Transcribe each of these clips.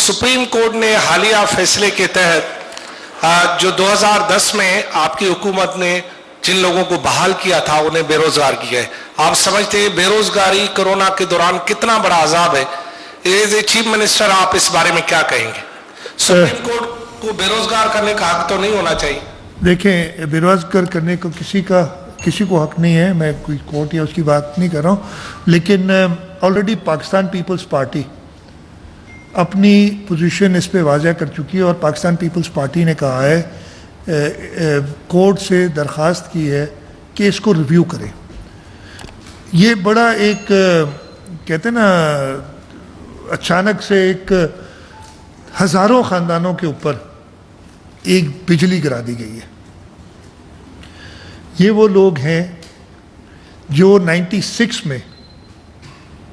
Supreme court نے حالیہ فیصلے کے تحت جو 2010 میں آپ کی حکومت نے جن لوگوں کو بحال کیا تھا انہیں بے روزگار کیا ہے. آپ سمجھتے ہیں بے روزگاری کرونا کے دوران کتنا بڑا عذاب ہے؟ ایز اے چیف منسٹر آپ اس بارے میں کیا کہیں گے؟ سپریم کورٹ کو بے روزگار کرنے کا حق تو نہیں ہونا چاہیے؟ دیکھیں، بے روزگار کرنے کو کسی کو حق نہیں ہے. میں کوئی کورٹ یا اس کی بات نہیں کر رہا ہوں، لیکن آلریڈی پاکستان پیپلز پارٹی اپنی پوزیشن اس پہ واضح کر چکی ہے، اور پاکستان پیپلز پارٹی نے کہا ہے، کورٹ سے درخواست کی ہے کہ اس کو ریویو کریں. یہ بڑا ایک کہتے ہیں نا، اچانک سے ایک ہزاروں خاندانوں کے اوپر ایک بجلی گرا دی گئی ہے. یہ وہ لوگ ہیں جو 96 میں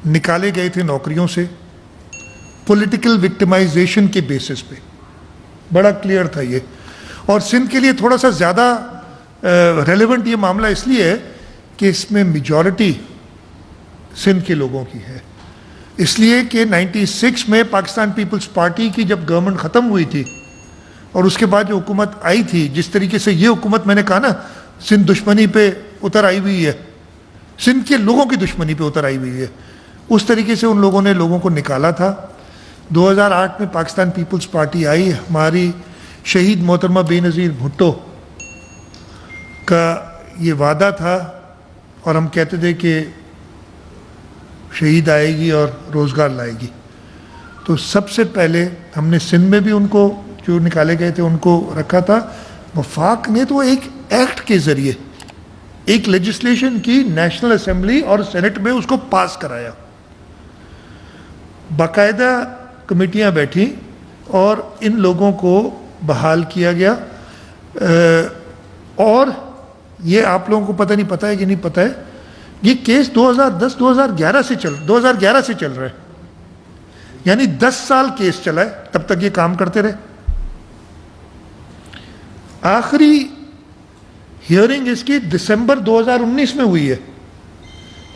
نکالے گئے تھے نوکریوں سے پولیٹیکل وکٹمائزیشن کے بیسس پہ. بڑا کلیئر تھا یہ. اور سندھ کے لیے تھوڑا سا زیادہ ریلیونٹ یہ معاملہ اس لیے ہے کہ اس میں میجورٹی سندھ کے لوگوں کی ہے. اس لیے کہ 96 میں پاکستان پیپلز پارٹی کی جب گورنمنٹ ختم ہوئی تھی اور اس کے بعد جو حکومت آئی تھی، جس طریقے سے یہ حکومت، میں نے کہا نا، سندھ دشمنی پہ اتر آئی ہوئی ہے، سندھ کے لوگوں کی دشمنی پہ اتر آئی ہوئی ہے، اس طریقے سے ان لوگوں نے لوگوں کو نکالا تھا. 2008 میں پاکستان پیپلز پارٹی آئی. ہماری شہید محترمہ بے نظیر بھٹو کا یہ وعدہ تھا، اور ہم کہتے تھے کہ شہید آئے گی اور روزگار لائے گی. تو سب سے پہلے ہم نے سندھ میں بھی ان کو جو نکالے گئے تھے ان کو رکھا تھا. وفاق نے تو ایک ایکٹ کے ذریعے ایک لیجسلیشن کی، نیشنل اسمبلی اور سینٹ میں اس کو پاس کرایا. باقاعدہ کمیٹیاں بیٹھی اور ان لوگوں کو بحال کیا گیا. اور یہ آپ لوگوں کو پتہ نہیں پتہ ہے کہ نہیں پتہ ہے، یہ کیس 2011 سے چل رہا ہے. یعنی 10 سال کیس چلا ہے، تب تک یہ کام کرتے رہے. آخری ہیئرنگ اس کی دسمبر 2019 میں ہوئی ہے.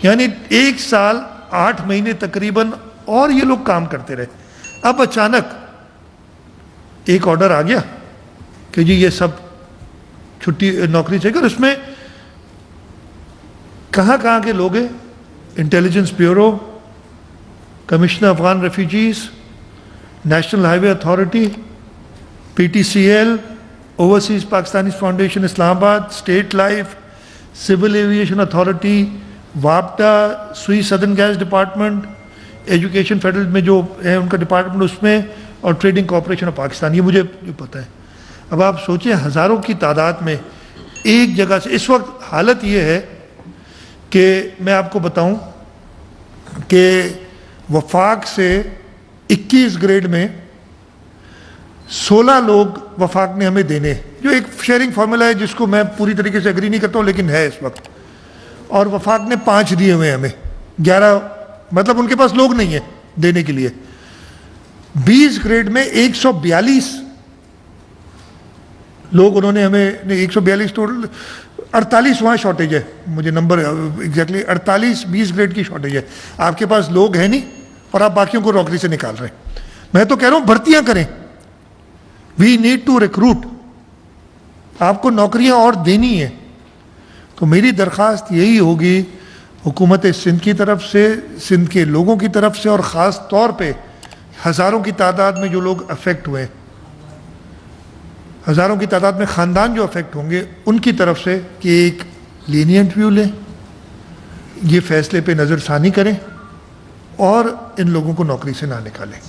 یعنی 1 سال 8 مہینے تقریباً اور یہ لوگ کام کرتے رہے. اب اچانک ایک آرڈر آ گیا کہ جی یہ سب چھٹی نوکری چاہیے. اور اس میں کہاں کے لوگ ہیں؟ Intelligence bureau, commissioner Afghan refugees, national highway وے اتھارٹی، PTCL، overseas Pakistani foundation Islamabad, state life, civil aviation authority, وابٹا، Sui southern gas department, education federal میں جو ہے ان کا ڈپارٹمنٹ اس میں، اور ٹریڈنگ کارپوریشن آف پاکستان. یہ مجھے پتہ ہے. اب آپ سوچیں ہزاروں کی تعداد میں ایک جگہ سے. اس وقت حالت یہ ہے کہ میں آپ کو بتاؤں کہ وفاق سے 21 گریڈ میں 16 لوگ وفاق نے ہمیں دینے، جو ایک شیئرنگ فارمولا ہے جس کو میں پوری طریقے سے اگری نہیں کرتا ہوں لیکن ہے اس وقت. اور وفاق نے 5 دیے ہوئے ہمیں، 11 مطلب ان کے پاس لوگ نہیں ہیں دینے کے لیے. 20 گریڈ میں 142 لوگ انہوں نے ہمیں، 142 ٹوٹل، 48 وہاں شارٹیج ہے. مجھے نمبر ایگزیکٹلی 48 20 گریڈ کی شارٹیج ہے. آپ کے پاس لوگ ہیں نہیں اور آپ باقیوں کو نوکری سے نکال رہے ہیں. میں تو کہہ رہا ہوں بھرتیاں کریں. We need to recruit. آپ کو نوکریاں اور دینی ہیں. تو میری درخواست یہی ہوگی حکومت سندھ کی طرف سے، سندھ کے لوگوں کی طرف سے، اور خاص طور پہ ہزاروں کی تعداد میں جو لوگ افیکٹ ہوئے، ہزاروں کی تعداد میں خاندان جو افیکٹ ہوں گے، ان کی طرف سے کہ ایک لینینٹ ویو لیں، یہ فیصلے پہ نظر ثانی کریں اور ان لوگوں کو نوکری سے نہ نکالیں.